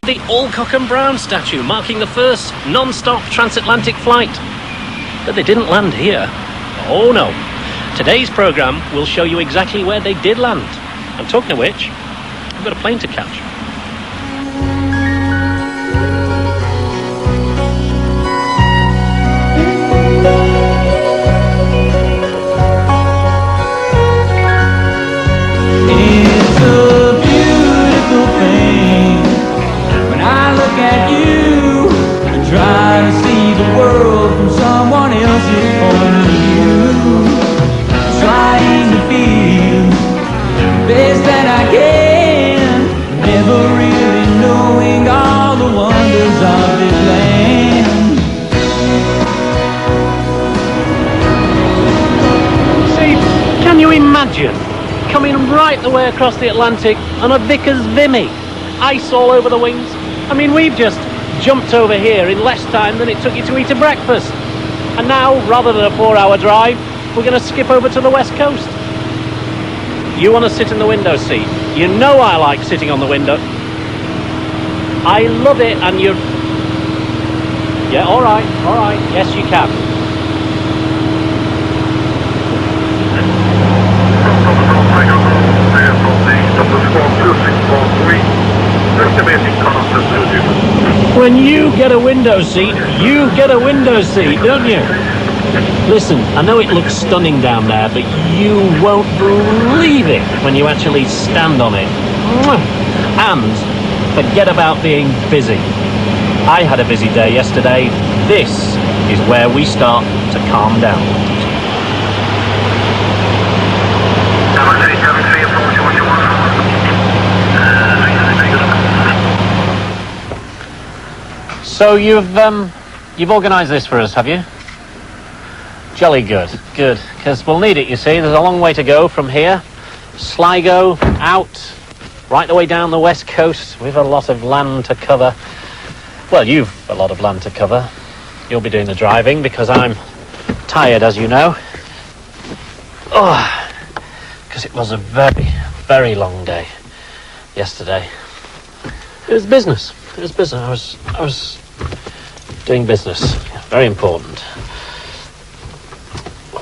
The Alcock and Brown statue marking the first non-stop transatlantic flight. But they didn't land here. Oh no. Today's programme will show you exactly where they did land. And talking of which, I've got a plane to catch. It's a beautiful thing when I look at you and try to see the world from someone else's point of view. Trying to feel the best that I can, never really knowing all the wonders of this land. See, can you imagine coming right the way across the Atlantic on a Vickers Vimy? Ice all over the wings. I mean, we've just jumped over here in less time than it took you to eat a breakfast. And now, rather than a 4-hour drive, we're going to skip over to the west coast. You want to sit in the window seat? You know I like sitting on the window. I love it, and you're... Yeah, all right, yes you can. When you get a window seat, you get a window seat, don't you? Listen, I know it looks stunning down there, but you won't believe it when you actually stand on it. And forget about being busy. I had a busy day yesterday. This is where we start to calm down. So you've organised this for us, have you? Jolly good, because we'll need it, you see. There's a long way to go from here. Sligo, out, right the way down the west coast. We've a lot of land to cover. Well, you've a lot of land to cover. You'll be doing the driving because I'm tired, as you know. Oh, because it was a very, very long day yesterday. It was business. I was doing business. Very important.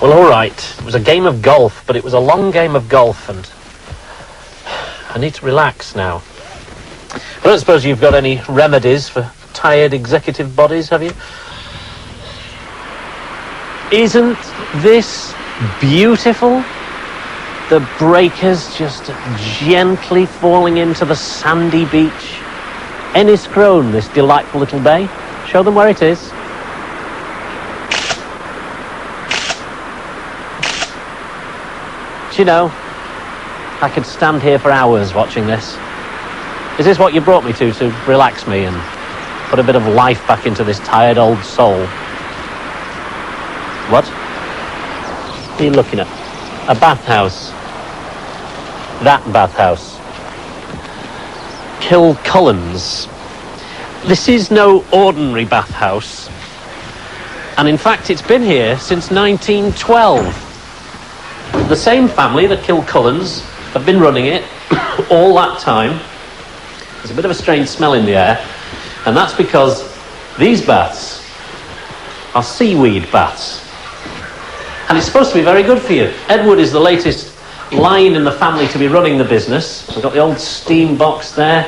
Well, all right. It was a game of golf, but it was a long game of golf, and I need to relax now. I don't suppose you've got any remedies for tired executive bodies, have you? Isn't this beautiful? The breakers just gently falling into the sandy beach. Enniscrone, this delightful little bay. Show them where it is. Do you know, I could stand here for hours watching this. Is this what you brought me to relax me and put a bit of life back into this tired old soul? What? What are you looking at? A bathhouse. That bathhouse. Kilcullen's. This is no ordinary bathhouse. And in fact, it's been here since 1912. The same family, the Kilcullens, have been running it all that time. There's a bit of a strange smell in the air, and that's because these baths are seaweed baths. And it's supposed to be very good for you. Edward is the latest line in the family to be running the business. We've got the old steam box there,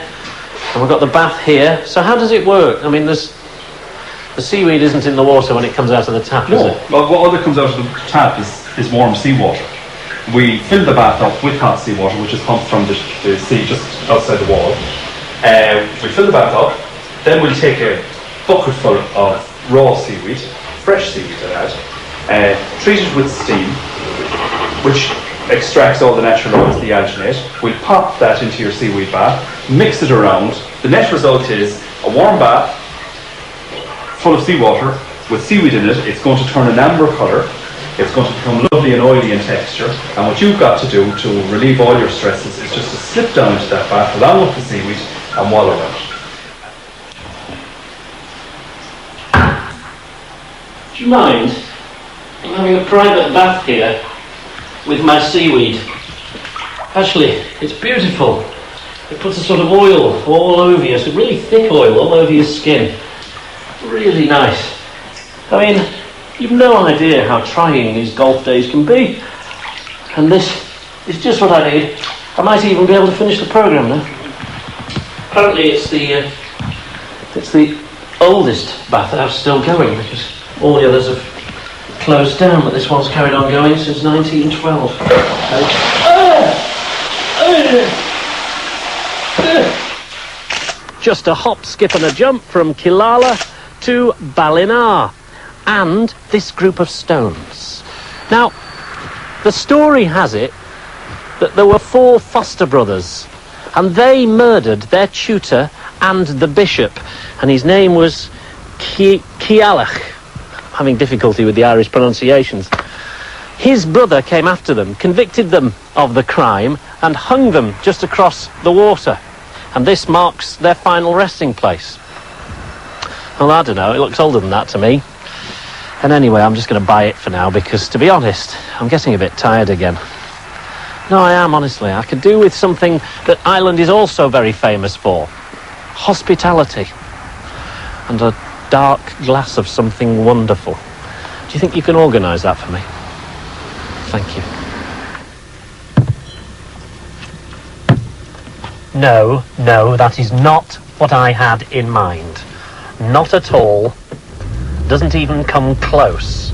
and we've got the bath here. So how does it work? I mean, the seaweed isn't in the water when it comes out of the tap, is it? Well, what other comes out of the tap is warm seawater. We fill the bath up with hot seawater, which is pumped from the sea just outside the wall. We fill the bath up, then we'll take a bucket full of raw seaweed, fresh seaweed at that, treat it with steam, which extracts all the natural oils, the alginate. We'll pop that into your seaweed bath, mix it around. The net result is a warm bath full of seawater with seaweed in it. It's going to turn an amber colour. It's going to become lovely and oily in texture, and what you've got to do to relieve all your stresses is just to slip down into that bath along with the seaweed and wallow around. Do you mind? I'm having a private bath here with my seaweed. Actually, it's beautiful. It puts a sort of oil all over you, so really thick oil all over your skin. Really nice. I mean, you've no idea how trying these golf days can be. And this is just what I need. I might even be able to finish the programme now. Apparently it's the oldest bathhouse still going, because all the others have closed down, but this one's carried on going since 1912. Just a hop, skip and a jump from Killala to Ballinar, and this group of stones. Now, the story has it that there were 4 foster brothers, and they murdered their tutor and the bishop, and his name was Cialach. Having difficulty with the Irish pronunciations. His brother came after them, convicted them of the crime, and hung them just across the water. And this marks their final resting place. Well, I don't know, it looks older than that to me. And anyway, I'm just going to buy it for now, because, to be honest, I'm getting a bit tired again. No, I am, honestly. I could do with something that Ireland is also very famous for. Hospitality. And a dark glass of something wonderful. Do you think you can organise that for me? Thank you. No, that is not what I had in mind. Not at all. Doesn't even come close.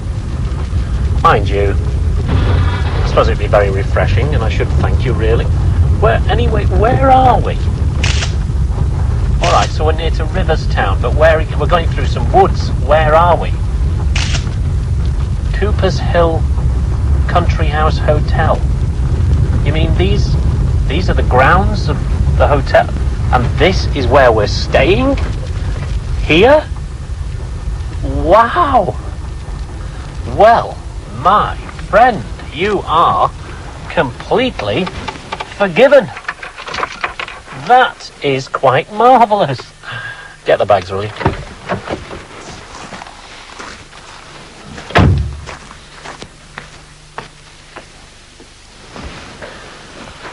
Mind you, I suppose it'd be very refreshing, and I should thank you, really. Anyway, where are we? All right, so we're near to Riverstown, but we're going through some woods. Where are we? Cooper's Hill Country House Hotel. You mean these are the grounds of the hotel, and this is where we're staying? Here? Wow! Well, my friend, you are completely forgiven. That is quite marvellous. Get the bags, will you?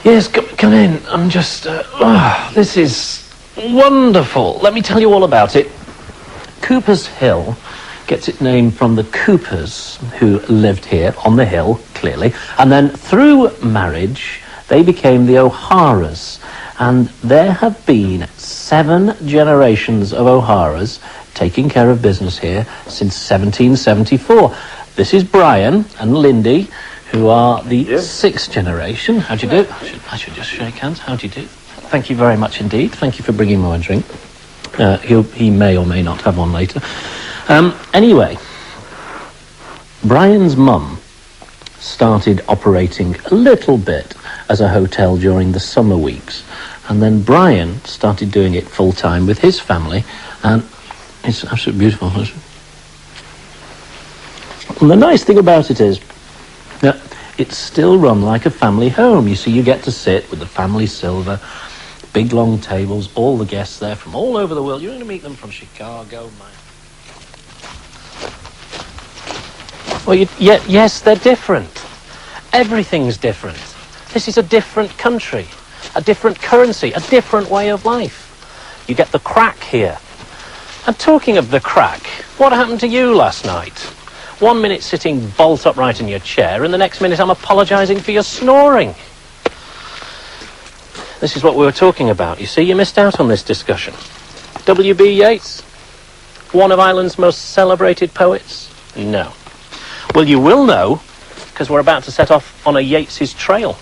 Yes, come in. I'm just... this is wonderful. Let me tell you all about it. Cooper's Hill gets its name from the Coopers who lived here on the hill, clearly. And then through marriage, they became the O'Haras. And there have been 7 generations of O'Haras taking care of business here since 1774. This is Brian and Lindy, who are the 6th generation. How do you do? I should just shake hands. How do you do? Thank you very much indeed. Thank you for bringing me a drink. He may or may not have one later. Anyway, Brian's mum started operating a little bit as a hotel during the summer weeks, and then Brian started doing it full-time with his family, and it's absolutely beautiful. And the nice thing about it is that it's still run like a family home. You see, you get to sit with the family silver, big long tables, all the guests there from all over the world. You're going to meet them from Chicago, man. Well, yes, they're different. Everything's different. This is a different country, a different currency, a different way of life. You get the crack here. And talking of the crack, what happened to you last night? 1 minute sitting bolt upright in your chair, and the next minute I'm apologising for your snoring. This is what we were talking about. You see, you missed out on this discussion. W.B. Yeats, one of Ireland's most celebrated poets? No. Well, you will know, because we're about to set off on a Yeats's trail.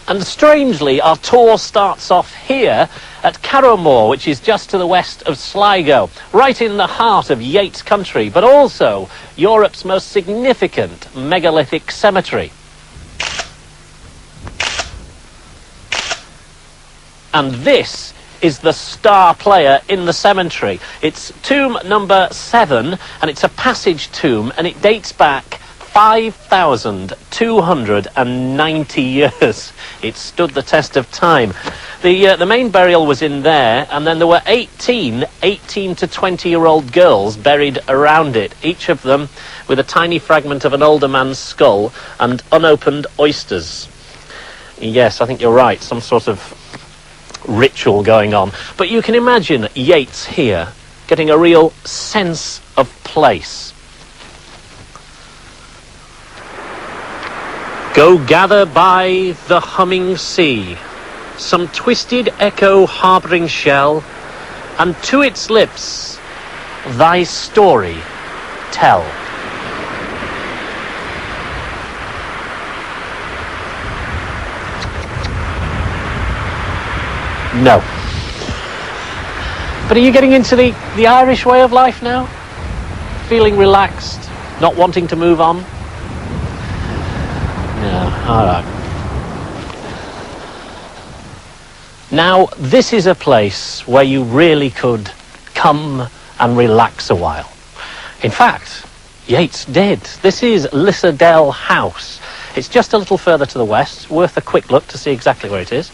And strangely, our tour starts off here at Carrowmore, which is just to the west of Sligo, right in the heart of Yeats country, but also Europe's most significant megalithic cemetery. And this is the star player in the cemetery. It's tomb number 7, and it's a passage tomb, and it dates back 5,290 years. It stood the test of time. The main burial was in there, and then there were 18 to 20-year-old girls buried around it, each of them with a tiny fragment of an older man's skull and unopened oysters. Yes, I think you're right, some sort of ritual going on. But you can imagine Yeats here getting a real sense of place. Go gather by the humming sea some twisted echo harbouring shell, and to its lips thy story tell. No. But are you getting into the Irish way of life now? Feeling relaxed, not wanting to move on? No, all right. Now, this is a place where you really could come and relax a while. In fact, Yeats did. This is Lissadell House. It's just a little further to the west, worth a quick look to see exactly where it is.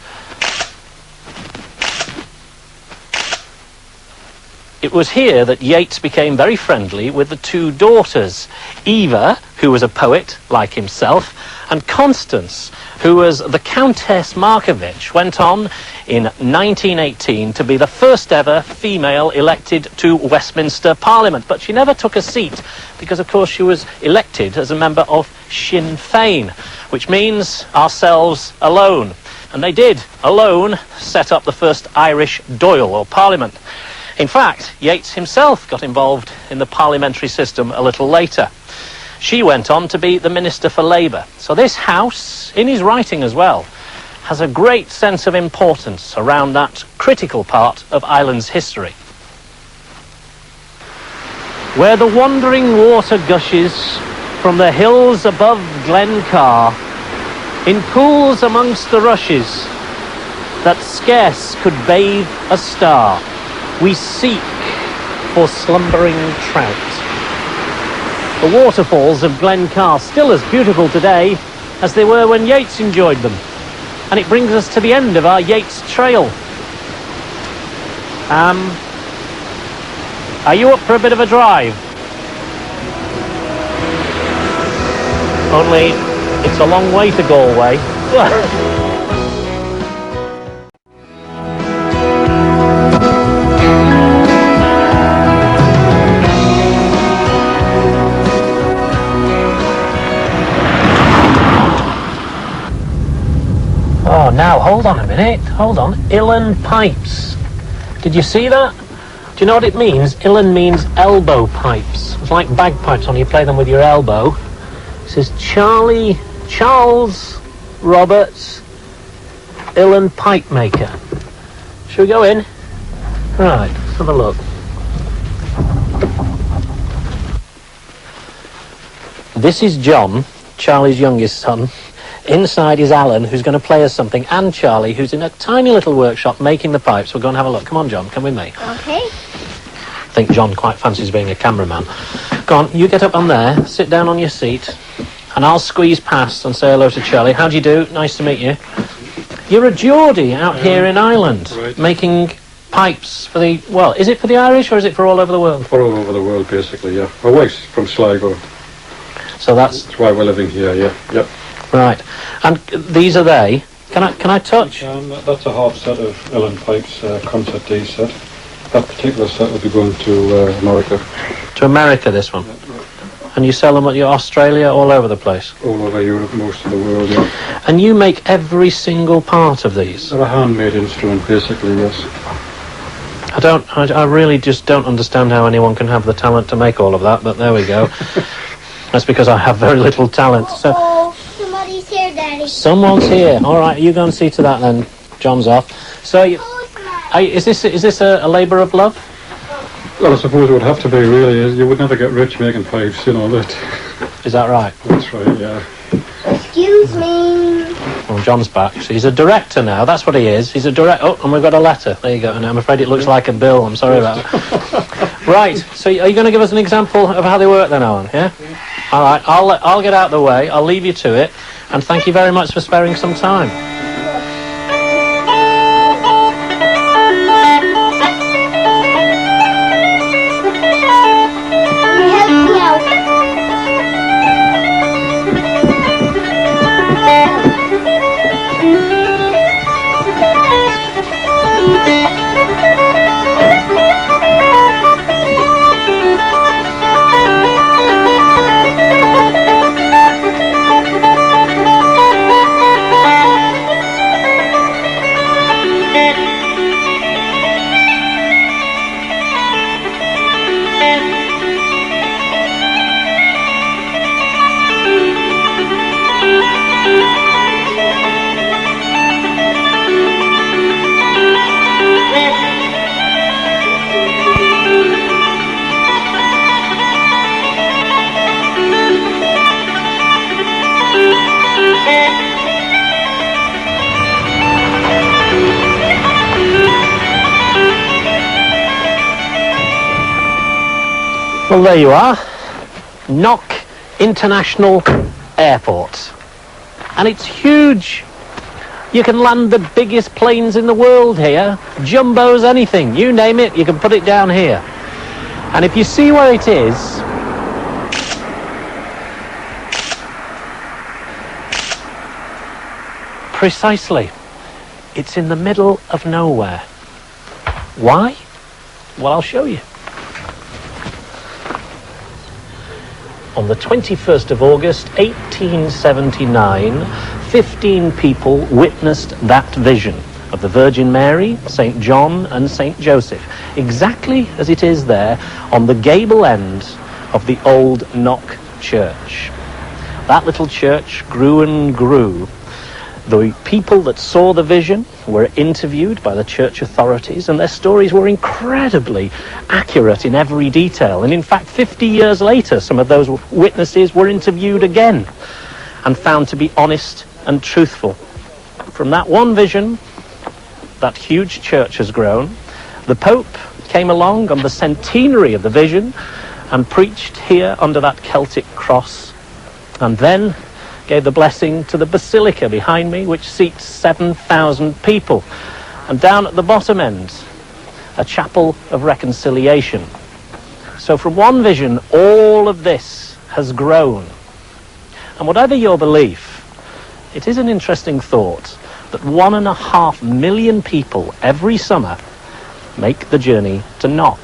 It was here that Yeats became very friendly with the two daughters, Eva, who was a poet like himself, and Constance, who was the Countess Markovich, went on in 1918 to be the first ever female elected to Westminster Parliament. But she never took a seat because, of course, she was elected as a member of Sinn Féin, which means ourselves alone. And they did, alone, set up the first Irish Dáil, or Parliament. In fact, Yeats himself got involved in the parliamentary system a little later. She went on to be the Minister for Labour. So this house, in his writing as well, has a great sense of importance around that critical part of Ireland's history. Where the wandering water gushes from the hills above Glencar, in pools amongst the rushes that scarce could bathe a star, we seek for slumbering trout. The waterfalls of Glencar still as beautiful today as they were when Yeats enjoyed them. And it brings us to the end of our Yeats trail. Are you up for a bit of a drive? Only it's a long way to Galway. Oh, now, hold on a minute. Hold on. Uilleann pipes. Did you see that? Do you know what it means? Uilleann means elbow pipes. It's like bagpipes when you play them with your elbow. It says Charles Roberts, Uilleann pipe maker. Shall we go in? Right, let's have a look. This is John, Charlie's youngest son. Inside is Alan, who's going to play us something, and Charlie, who's in a tiny little workshop making the pipes. We'll go and have a look. Come on, John, come with me. Okay. I think John quite fancies being a cameraman. Go on, you get up on there, sit down on your seat, and I'll squeeze past and say hello to Charlie. How do you do? Nice to meet you. You're a Geordie out here in Ireland, right. Making pipes for the, well, is it for the Irish or is it for all over the world? For all over the world, basically, yeah. My wife's from Sligo. So that's why we're living here, yeah. Yep. Right. And these are they. Can I touch? That's a half set of Uilleann pipes, concert D set. That particular set will be going to America. To America, this one? And you sell them at your Australia, all over the place? All over Europe, most of the world, yeah. And you make every single part of these? They're a handmade instrument, basically, yes. I really just don't understand how anyone can have the talent to make all of that, but there we go. That's because I have very little talent. So somebody's here, Daddy. Someone's here. All right, you go and see to that then. John's off. So, is this a labour of love? Well, I suppose it would have to be, really. You would never get rich making pipes, you know that. Is that right? That's right, yeah. Excuse me. Well, John's back. So he's a director now. That's what he is. He's a director. Oh, and we've got a letter. There you go. And I'm afraid it looks like a bill. I'm sorry about that. Right. So are you going to give us an example of how they work then, Alan? Yeah? All right. I'll get out of the way. I'll leave you to it. And thank you very much for sparing some time. Well, there you are. Knock International Airport. And it's huge. You can land the biggest planes in the world here. Jumbos, anything. You name it, you can put it down here. And if you see where it is, precisely, it's in the middle of nowhere. Why? Well, I'll show you. On the 21st of August, 1879, 15 people witnessed that vision of the Virgin Mary, St. John and St. Joseph, exactly as it is there on the gable end of the old Knock Church. That little church grew and grew. The people that saw the vision were interviewed by the church authorities, and their stories were incredibly accurate in every detail. And in fact, 50 years later, some of those witnesses were interviewed again and found to be honest and truthful. From that one vision, that huge church has grown. The Pope came along on the centenary of the vision and preached here under that Celtic cross, and then gave the blessing to the basilica behind me, which seats 7,000 people. And down at the bottom end, a chapel of reconciliation. So from one vision, all of this has grown. And whatever your belief, it is an interesting thought that 1.5 million people every summer make the journey to Knock.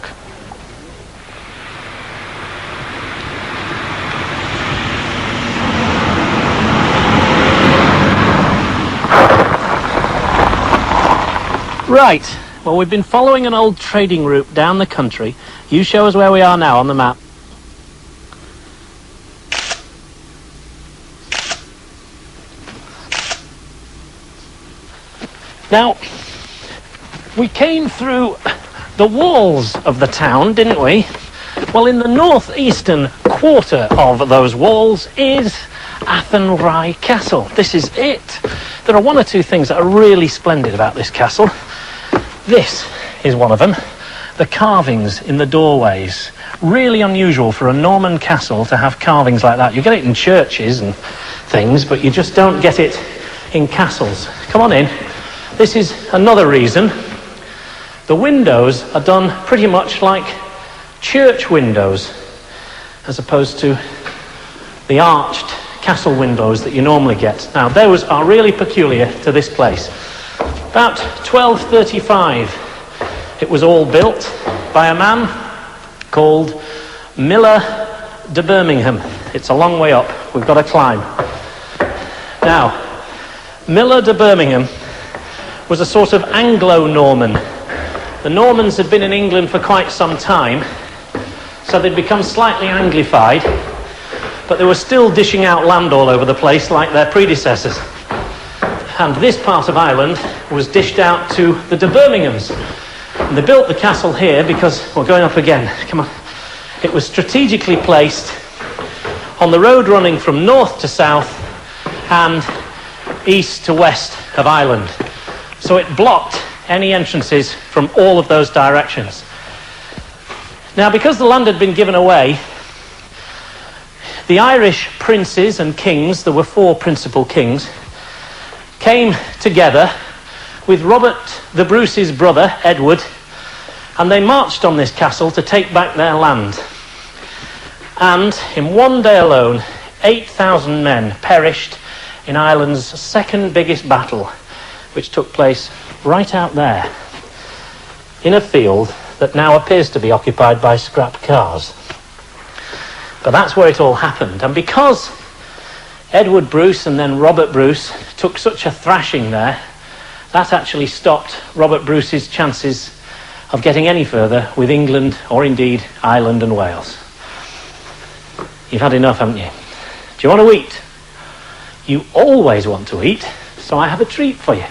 Right, well, we've been following an old trading route down the country. You show us where we are now on the map. Now, we came through the walls of the town, didn't we? Well, in the northeastern quarter of those walls is Athenry Castle. This is it. There are one or two things that are really splendid about this castle. This is one of them. The carvings in the doorways. Really unusual for a Norman castle to have carvings like that. You get it in churches and things, but you just don't get it in castles. Come on in. This is another reason. The windows are done pretty much like church windows, as opposed to the arched castle windows that you normally get. Now, those are really peculiar to this place. About 1235, it was all built by a man called Miller de Birmingham. It's a long way up. We've got to climb. Now, Miller de Birmingham was a sort of Anglo-Norman. The Normans had been in England for quite some time, so they'd become slightly Anglified, but they were still dishing out land all over the place like their predecessors. And this part of Ireland was dished out to the de Birminghams. And they built the castle here because, we're going up again, come on. It was strategically placed on the road running from north to south and east to west of Ireland. So it blocked any entrances from all of those directions. Now, because the land had been given away, the Irish princes and kings, there were 4 principal kings, came together with Robert the Bruce's brother, Edward, and they marched on this castle to take back their land. And in one day alone, 8,000 men perished in Ireland's second biggest battle, which took place right out there, in a field that now appears to be occupied by scrap cars. But that's where it all happened. And because Edward Bruce and then Robert Bruce took such a thrashing there, that actually stopped Robert Bruce's chances of getting any further with England, or indeed Ireland and Wales. You've had enough, haven't you? Do you want to eat? You always want to eat, so I have a treat for you.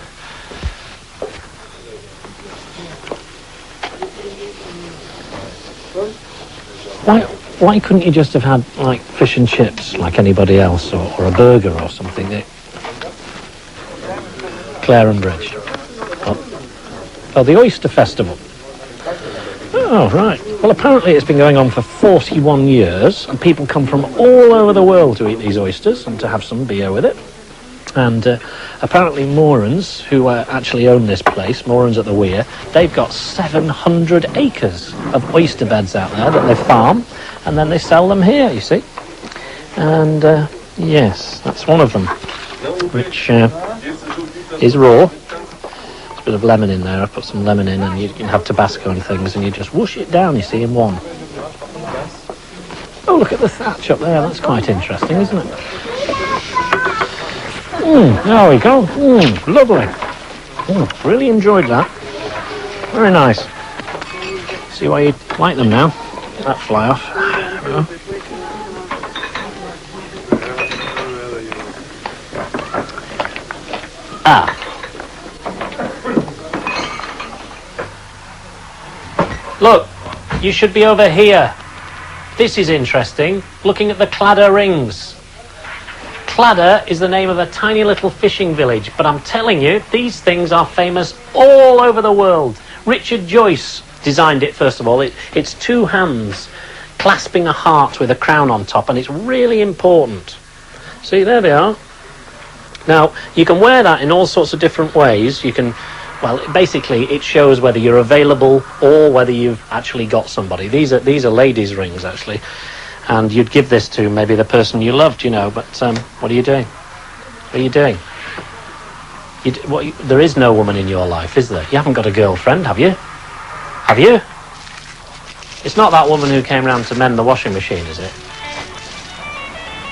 Why couldn't you just have had, like, fish and chips, like anybody else, or a burger or something? Clarenbridge. Oh, the Oyster Festival. Oh, right. Well, apparently it's been going on for 41 years, and people come from all over the world to eat these oysters and to have some beer with it. And apparently Morans, who actually own this place, Morans at the Weir, they've got 700 acres of oyster beds out there that they farm, and then they sell them here, you see. And yes, that's one of them, which is raw. There's a bit of lemon in there. I've put some lemon in, and you can have Tabasco and things, and you just whoosh it down, you see, in one. Oh, look at the thatch up there. That's quite interesting, isn't it? There we go. Lovely. Really enjoyed that. Very nice. See why you like them now. That fly off. There we go. Look, you should be over here. This is interesting. Looking at the Cladder rings. Cladder is the name of a tiny little fishing village, but I'm telling you, these things are famous all over the world. Richard Joyce designed it, first of all. It's two hands clasping a heart with a crown on top, and it's really important. See, there they are. Now, you can wear that in all sorts of different ways. You can, well, basically, it shows whether you're available or whether you've actually got somebody. These are ladies' rings, actually. And you'd give this to maybe the person you loved, you know, but what are you doing? What are you doing? There is no woman in your life, is there? You haven't got a girlfriend, have you? Have you? It's not that woman who came round to mend the washing machine, is it?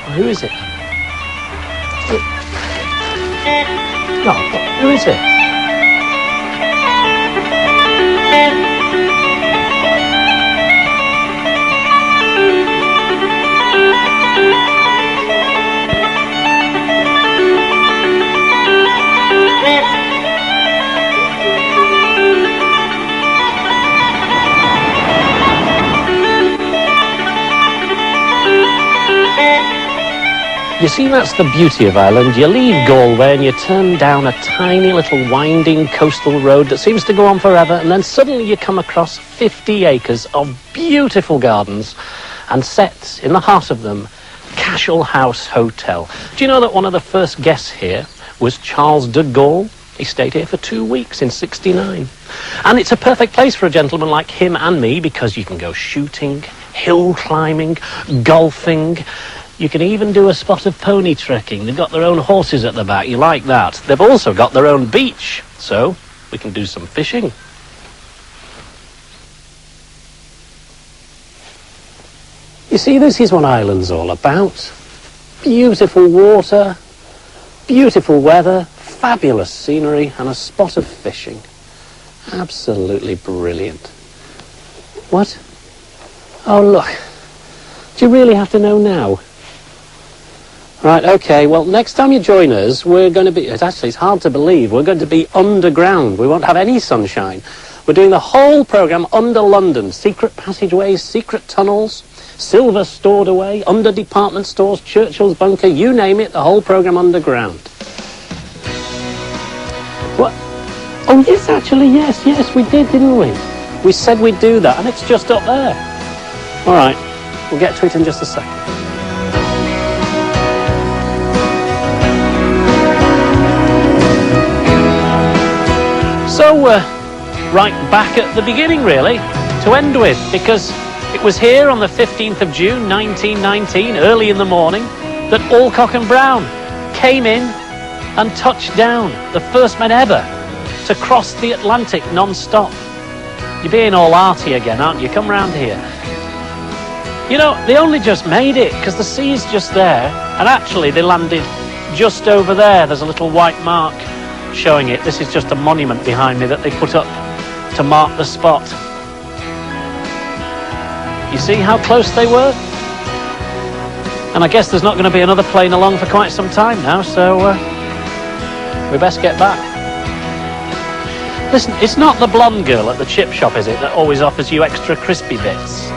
Well, who is it? No, who is it? You see, that's the beauty of Ireland. You leave Galway and you turn down a tiny little winding coastal road that seems to go on forever, and then suddenly you come across 50 acres of beautiful gardens, and set in the heart of them, Cashel House Hotel. Do you know that one of the first guests here was Charles de Gaulle? He stayed here for 2 weeks in '69. And it's a perfect place for a gentleman like him and me, because you can go shooting, hill climbing, golfing. You can even do a spot of pony trekking. They've got their own horses at the back. You like that. They've also got their own beach, so we can do some fishing. You see, this is what Ireland's all about. Beautiful water, beautiful weather, fabulous scenery, and a spot of fishing. Absolutely brilliant. What? Oh, look. Do you really have to know now? Right, okay, well, next time you join us, we're going to be... It's hard to believe. We're going to be underground. We won't have any sunshine. We're doing the whole programme under London. Secret passageways, secret tunnels, silver stored away, under department stores, Churchill's bunker, you name it, the whole programme underground. What? Oh, yes, actually, yes, we did, didn't we? We said we'd do that, and it's just up there. All right, we'll get to it in just a second. So we're right back at the beginning, really, to end with, because it was here on the 15th of June 1919, early in the morning, that Alcock and Brown came in and touched down, the first men ever to cross the Atlantic non-stop. You're being all arty again, aren't you? Come round here. You know, they only just made it, because the sea's just there, and actually they landed just over there. There's a little white mark showing it. This is just a monument behind me that they put up to mark the spot. You see how close they were? And I guess there's not going to be another plane along for quite some time now, so we best get back. Listen, it's not the blonde girl at the chip shop, is it, that always offers you extra crispy bits?